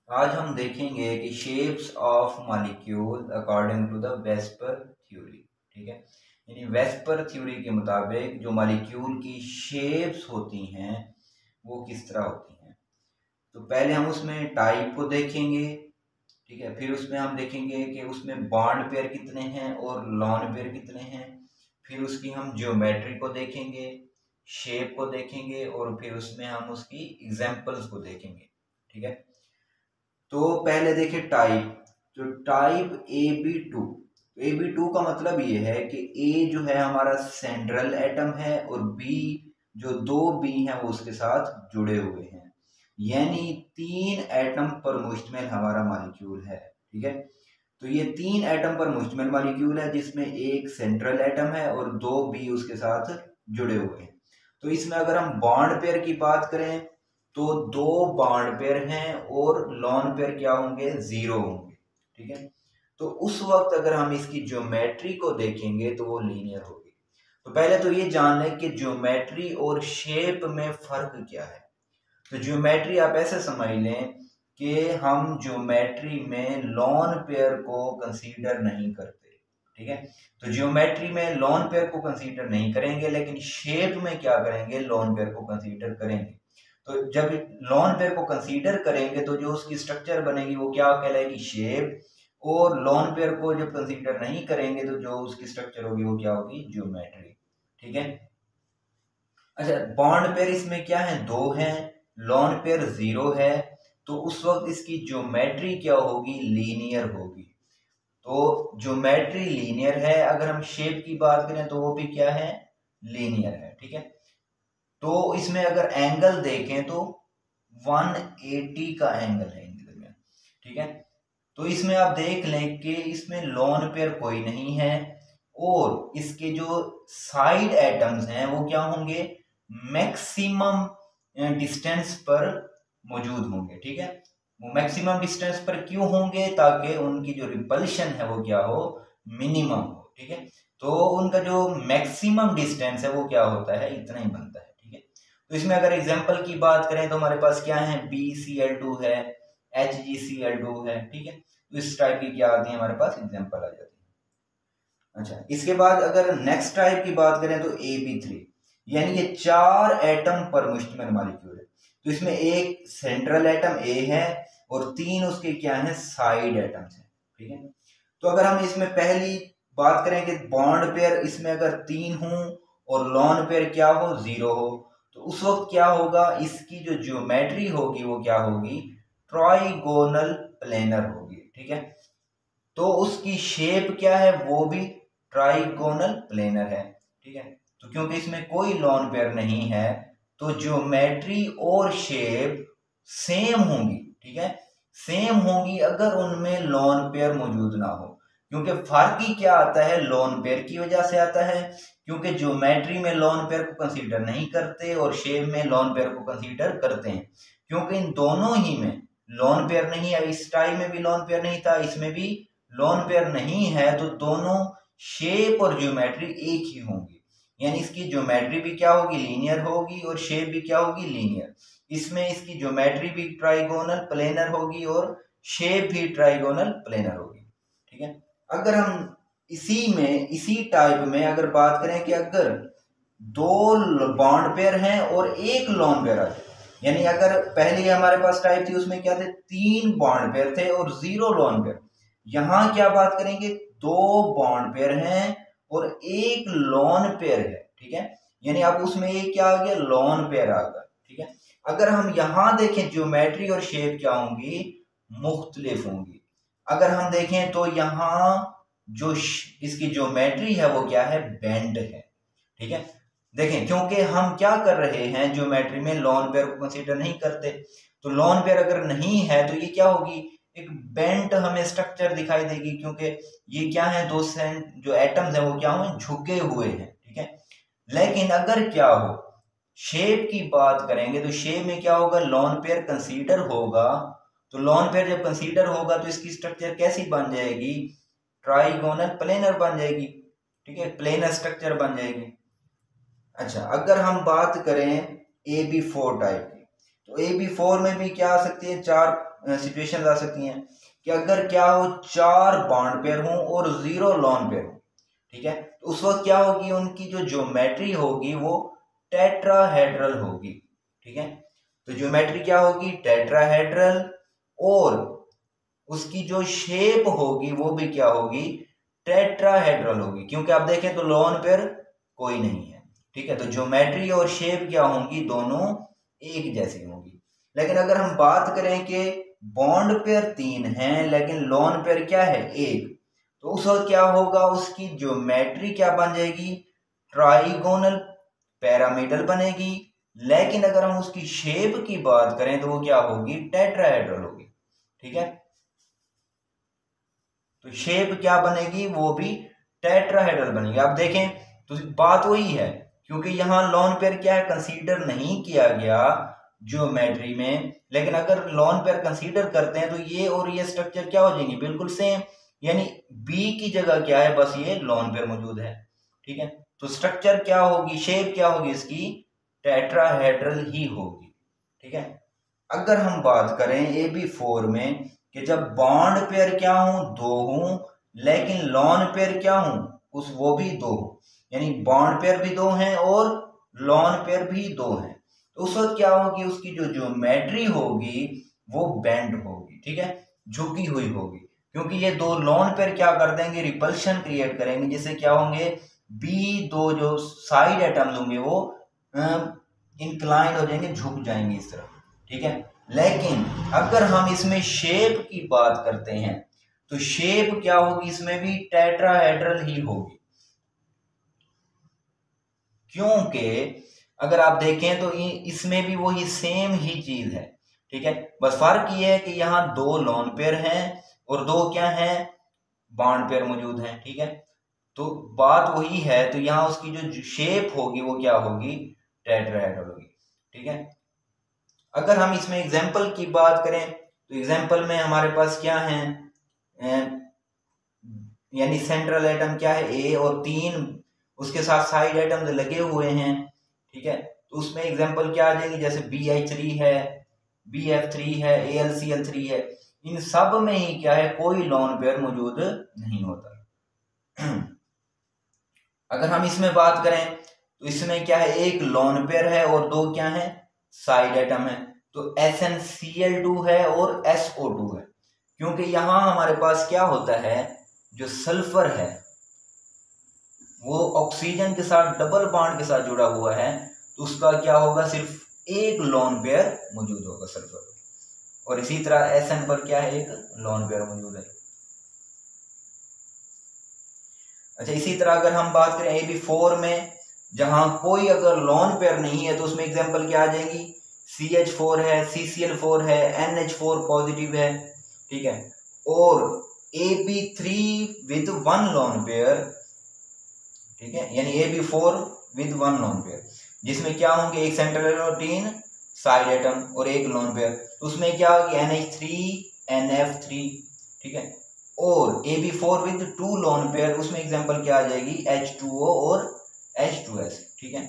आज हम देखेंगे कि shapes of molecule according to the VSEPR theory. ठीक है, यानी वेस्पर थ्योरी के मुताबिक जो मॉलिक्यूल की शेप्स होती हैं वो किस तरह होती हैं। तो पहले हम उसमें टाइप को देखेंगे। ठीक है, फिर उसमें हम देखेंगे कि उसमें बॉन्ड पेयर कितने हैं और लॉन पेयर कितने हैं। फिर उसकी हम ज्योमेट्री को देखेंगे, शेप को देखेंगे और फिर उसमें हम उसकी एग्जांपल्स को देखेंगे। ठीक है, तो पहले देखिए टाइप। तो टाइप ए बी टू का मतलब ये है कि ए जो है हमारा सेंट्रल एटम है और बी जो दो बी हैं वो उसके साथ जुड़े हुए हैं, यानी 3 एटम पर मुश्तमिल हमारा मॉलिक्यूल है। ठीक है, तो ये 3 एटम पर मुश्तमिल मॉलिक्यूल है जिसमें एक सेंट्रल एटम है और दो बी उसके साथ जुड़े हुए हैं। तो इसमें अगर हम बॉन्ड पेयर की बात करें तो दो बॉन्ड पेयर हैं और लॉन पेयर क्या होंगे, 0 होंगे। ठीक है, तो उस वक्त अगर हम इसकी ज्योमेट्री को देखेंगे तो वो लीनियर होगी। तो पहले तो ये जान लें कि ज्योमेट्री और शेप में फर्क क्या है। तो ज्योमेट्री आप ऐसे समझ लें कि हम ज्योमेट्री में लॉन पेयर को कंसीडर नहीं करते। ठीक है, तो ज्योमेट्री में लॉन पेयर को कंसीडर नहीं करेंगे, लेकिन शेप में क्या करेंगे, लॉन पेयर को कंसीडर करेंगे। तो जब लॉन पेयर को कंसीडर करेंगे तो जो उसकी स्ट्रक्चर बनेगी वो क्या कहलाएगी, शेप। और लॉन पेयर को जब कंसीडर नहीं करेंगे तो जो उसकी स्ट्रक्चर होगी वो क्या होगी, ज्योमेट्री। ठीक है, अच्छा बॉन्ड पेयर इसमें क्या है, दो हैं, लॉन पेयर 0 है, तो उस वक्त इसकी ज्योमेट्री क्या होगी, लीनियर होगी। तो ज्योमेट्री लीनियर है। अगर हम शेप की बात करें तो वो भी क्या है, लीनियर है। ठीक है, तो इसमें अगर एंगल देखें तो 180 का एंगल है इन में। ठीक है, तो इसमें आप देख लें कि इसमें लॉन पेयर कोई नहीं है और इसके जो साइड एटम्स हैं वो क्या होंगे, मैक्सिमम डिस्टेंस पर मौजूद होंगे। ठीक है, वो मैक्सिमम डिस्टेंस पर क्यों होंगे, ताकि उनकी जो रिपल्शन है वो क्या हो, मिनिमम हो। ठीक है, तो उनका जो मैक्सिमम डिस्टेंस है वो क्या होता है, इतना ही बनता है। ठीक है, तो इसमें अगर एग्जांपल की बात करें तो हमारे पास क्या है, BCl2 है, HgCl2 है। ठीक है, तो इस टाइप की क्या आती है, हमारे पास एग्जांपल आ जाती है। अच्छा, इसके बाद अगर नेक्स्ट टाइप की बात करें तो AB3, यानी ये 4 एटम पर मुश्तमिल मॉलिक्यूल है। तो इसमें एक सेंट्रल एटम ए है और 3 उसके क्या है, साइड एटम्स हैं। ठीक है, तो अगर हम इसमें पहली बात करें कि बॉन्ड पेयर इसमें अगर 3 हो और लॉन पेयर क्या हो, 0 हो, तो उस वक्त क्या होगा, इसकी जो ज्योमेट्री होगी वो क्या होगी, ट्राइगोनल प्लेनर होगी। ठीक है, तो उसकी शेप क्या है, वो भी ट्राइगोनल प्लेनर है। ठीक है, तो क्योंकि इसमें कोई लॉन पेयर नहीं है तो ज्योमेट्री और शेप सेम होंगी। ठीक है, सेम होंगी अगर उनमें लॉन पेयर मौजूद ना हो। क्योंकि फर्क ही क्या आता है, लॉन पेयर की वजह से आता है, क्योंकि ज्योमेट्री में लॉन पेयर को कंसीडर नहीं करते और शेप में लॉन पेयर को कंसीडर करते हैं। क्योंकि इन दोनों ही में लॉन पेयर नहीं है, इस टाइप में भी लॉन पेयर नहीं था, इसमें भी लॉन पेयर नहीं है, तो दोनों शेप और ज्योमेट्री एक ही होंगी। यानी इसकी ज्योमेट्री भी क्या होगी, लीनियर होगी और शेप भी क्या होगी, लीनियर। इसमें इसकी ज्योमेट्री भी ट्राइगोनल प्लेनर होगी और शेप भी ट्राइगोनल प्लेनर होगी। ठीक है, अगर हम इसी टाइप में अगर बात करें कि अगर दो बॉन्ड पेयर हैं और एक लॉन पेयर है, यानी अगर पहले हमारे पास टाइप थी उसमें क्या थे, 3 बॉन्ड पेयर थे और 0 लॉन पेयर। यहां क्या बात करेंगे, 2 बॉन्ड पेयर हैं और एक लॉन पेयर है। ठीक है, यानी अब उसमें ये क्या आ गया, लॉन पेयर आ गया। ठीक है, अगर हम यहां देखें ज्योमेट्री और शेप क्या होंगी, मुख्तलिफ होंगी। अगर हम देखें तो यहाँ जो इसकी ज्योमेट्री है वो क्या है, बेंड है। ठीक है, देखें क्योंकि हम क्या कर रहे हैं, ज्योमेट्री में लॉन पेयर को कंसीडर नहीं करते, तो लॉन पेयर अगर नहीं है तो ये क्या होगी, एक बेंट हमें स्ट्रक्चर दिखाई देगी, क्योंकि ये क्या है, दो जो एटम्स है वो क्या हुए, झुके हुए हैं। ठीक है, लेकिन अगर क्या हो, शेप की बात करेंगे तो शेप में क्या होगा, लॉन पेयर कंसीडर होगा। तो लॉन पेयर जब कंसीडर होगा तो इसकी स्ट्रक्चर कैसी बन जाएगी, ट्राइगोनल प्लेनर बन जाएगी। ठीक है, प्लेनर स्ट्रक्चर बन जाएगी। अच्छा, अगर हम बात करें AB4 टाइप की, तो AB4 में भी क्या आ सकती है, 4 सिचुएशन आ सकती हैं कि अगर क्या हो 4 बॉन्ड पेयर हों और 0 लोन पेयर हो, ठीक है, तो उस वक्त क्या होगी, उनकी जो ज्योमेट्री होगी वो टेट्राहेड्रल होगी, ठीक है। तो ज्योमेट्री क्या होगी, टेट्राहेड्रल, और उसकी जो शेप होगी वो भी क्या होगी, टेट्राहेड्रल होगी, क्योंकि आप देखें तो लोन पेयर कोई नहीं है, ठीक है। तो ज्योमेट्री और शेप क्या होंगी, दोनों एक जैसी होंगी। लेकिन अगर हम बात करें कि बॉन्ड पेयर 3 हैं लेकिन लोन पेयर क्या है, 1, तो उस वक्त क्या होगा, उसकी ज्योमेट्री क्या बन जाएगी, ट्राइगोनल पैरामीडल बनेगी। लेकिन अगर हम उसकी शेप की बात करें तो वो क्या होगी, टेट्राहेड्रल होगी, ठीक है। तो शेप क्या बनेगी, वो भी टेट्राहेड्रल बनेगी। आप देखें तो बात वही है, क्योंकि यहां लोन पेयर क्या है, कंसीडर नहीं किया गया ज्योमेट्री में, लेकिन अगर लोन पेयर कंसीडर करते हैं तो ये और ये स्ट्रक्चर क्या हो जाएंगे, बिल्कुल सेम, यानी बी की जगह क्या है, बस ये लोन पेयर मौजूद है, ठीक है। तो स्ट्रक्चर क्या होगी, शेप क्या होगी इसकी, टेट्राहेड्रल ही होगी, ठीक है। अगर हम बात करें AB4 में कि जब बॉन्ड पेयर क्या हो, 2 हों, लेकिन लोन पेयर क्या हो, उस वो भी 2 हो, यानी बॉन्ड पेयर भी 2 हैं और लोन पेयर भी 2 हैं, तो उस वक्त क्या होगी, उसकी जो ज्योमेट्री होगी वो बेंड होगी, ठीक है, झुकी हुई होगी, क्योंकि ये 2 लोन पेयर क्या कर देंगे, रिपल्शन क्रिएट करेंगे, जिससे क्या होंगे, B2 जो साइड एटम्स होंगे वो इंक्लाइंड हो जाएंगे, झुक जाएंगे इस तरफ, ठीक है। लेकिन अगर हम इसमें शेप की बात करते हैं तो शेप क्या होगी, इसमें भी टेट्राहेड्रल ही होगी, क्योंकि अगर आप देखें तो इसमें भी वही सेम ही चीज है, ठीक है। बस फर्क ये है कि यहाँ 2 लोन पेयर हैं और 2 क्या हैं, बॉन्ड पेयर मौजूद हैं, ठीक है। तो बात वही है, तो यहाँ उसकी जो शेप होगी वो क्या होगी, टेट्राहेड्रल होगी, ठीक है। अगर हम इसमें एग्जाम्पल की बात करें तो एग्जाम्पल में हमारे पास क्या है, यानी सेंट्रल एटम क्या है, A, और 3 उसके साथ साइड एटम्स लगे हुए हैं, ठीक है। तो उसमें एग्जाम्पल क्या आ जाएंगे, जैसे BH3 है, BF3 है, AlCl3 है, इन सब में ही क्या है, कोई लोन पेयर मौजूद नहीं होता। अगर हम इसमें बात करें तो इसमें क्या है, एक लोन पेयर है और 2 क्या है, साइड एटम है, तो SnCl2 है और SO2 है, क्योंकि यहां हमारे पास क्या होता है, जो सल्फर है वो ऑक्सीजन के साथ डबल बॉन्ड के साथ जुड़ा हुआ है, तो उसका क्या होगा, सिर्फ एक लोन पेयर मौजूद होगा सल्फर, और इसी तरह Sn पर क्या है, एक लोन पेयर मौजूद है। अच्छा, इसी तरह अगर हम बात करें AB4 में, जहां कोई अगर लोन पेयर नहीं है तो उसमें एग्जांपल क्या आ जाएंगी, CH4 है, CCl4 है, NH4 पॉजिटिव है, ठीक है, और AB3 विद 1 लोन पेयर, ठीक है, यानी AB4 विद 1 लोन पेयर, जिसमें क्या होंगे, एक सेंट्रल एटम और 3 साइड एटम और एक लोन पेयर, तो उसमें क्या होगी, NH3NF3, ठीक है। और AB4 विद 2 लोन पेयर, उसमें एग्जांपल क्या आ जाएगी, H2O और H2S, ठीक है।